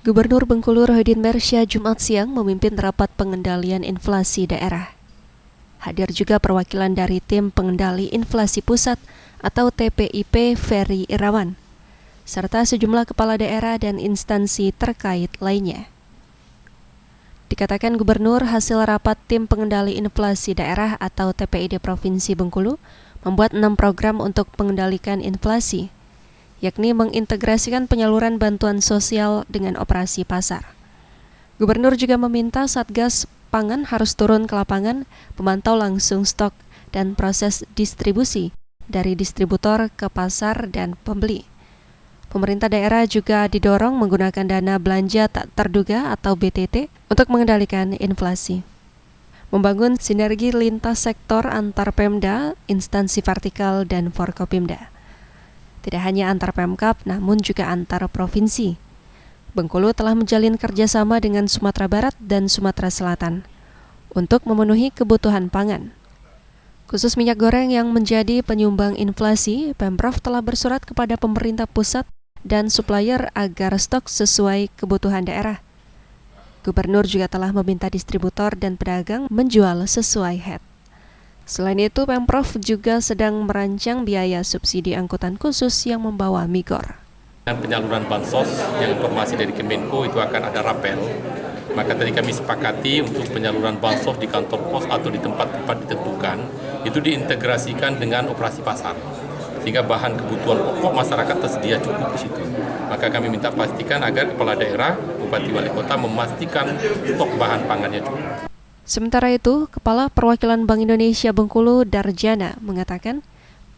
Gubernur Bengkulu Rohidin Mersya Jumat siang memimpin rapat pengendalian inflasi daerah. Hadir juga perwakilan dari Tim Pengendali Inflasi Pusat atau TPIP Ferry Irawan, serta sejumlah kepala daerah dan instansi terkait lainnya. Dikatakan Gubernur, hasil rapat Tim Pengendali Inflasi Daerah atau TPID Provinsi Bengkulu membuat 6 program untuk mengendalikan inflasi, yakni mengintegrasikan penyaluran bantuan sosial dengan operasi pasar. Gubernur juga meminta Satgas Pangan harus turun ke lapangan, memantau langsung stok dan proses distribusi dari distributor ke pasar dan pembeli. Pemerintah daerah juga didorong menggunakan dana belanja tak terduga atau BTT untuk mengendalikan inflasi. Membangun sinergi lintas sektor antar Pemda, instansi vertikal, dan Forkopimda. Tidak hanya antar Pemkab, namun juga antar provinsi. Bengkulu telah menjalin kerjasama dengan Sumatera Barat dan Sumatera Selatan untuk memenuhi kebutuhan pangan. Khusus minyak goreng yang menjadi penyumbang inflasi, Pemprov telah bersurat kepada pemerintah pusat dan supplier agar stok sesuai kebutuhan daerah. Gubernur juga telah meminta distributor dan pedagang menjual sesuai head. Selain itu, Pemprov juga sedang merancang biaya subsidi angkutan khusus yang membawa migor. Penyaluran bansos yang informasi dari Kemenko itu akan ada rapel. Maka tadi kami sepakati untuk penyaluran bansos di kantor pos atau di tempat-tempat ditentukan itu diintegrasikan dengan operasi pasar. Sehingga bahan kebutuhan pokok masyarakat tersedia cukup di situ. Maka kami minta pastikan agar kepala daerah, bupati wali kota memastikan stok bahan pangannya cukup. Sementara itu, Kepala Perwakilan Bank Indonesia Bengkulu Darjana mengatakan,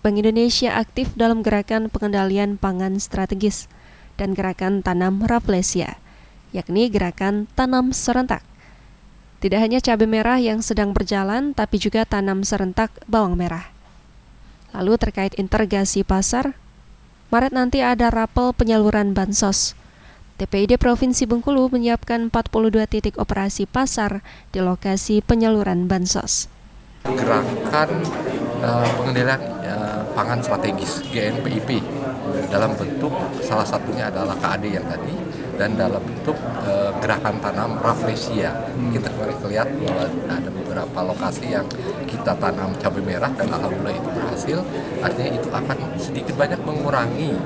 Bank Indonesia aktif dalam gerakan pengendalian pangan strategis dan gerakan tanam raflesia, yakni gerakan tanam serentak. Tidak hanya cabai merah yang sedang berjalan, tapi juga tanam serentak bawang merah. Lalu terkait integrasi pasar, Maret nanti ada rapel penyaluran bansos. TPID Provinsi Bengkulu menyiapkan 42 titik operasi pasar di lokasi penyaluran bansos. Gerakan pengendalian pangan strategis GNPIP dalam bentuk salah satunya adalah KAD yang tadi dan dalam bentuk gerakan tanam raflesia. Kita kemarin lihat bahwa ada beberapa lokasi yang kita tanam cabai merah dan alhamdulillah itu berhasil. Artinya itu akan sedikit banyak mengurangi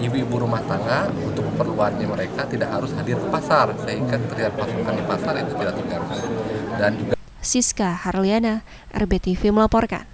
ibu-ibu rumah tangga untuk keperluannya mereka tidak harus hadir ke pasar sehingga terlihat pasokan di pasar itu tidak terganggu. Dan juga Siska Harliana, RBTV melaporkan.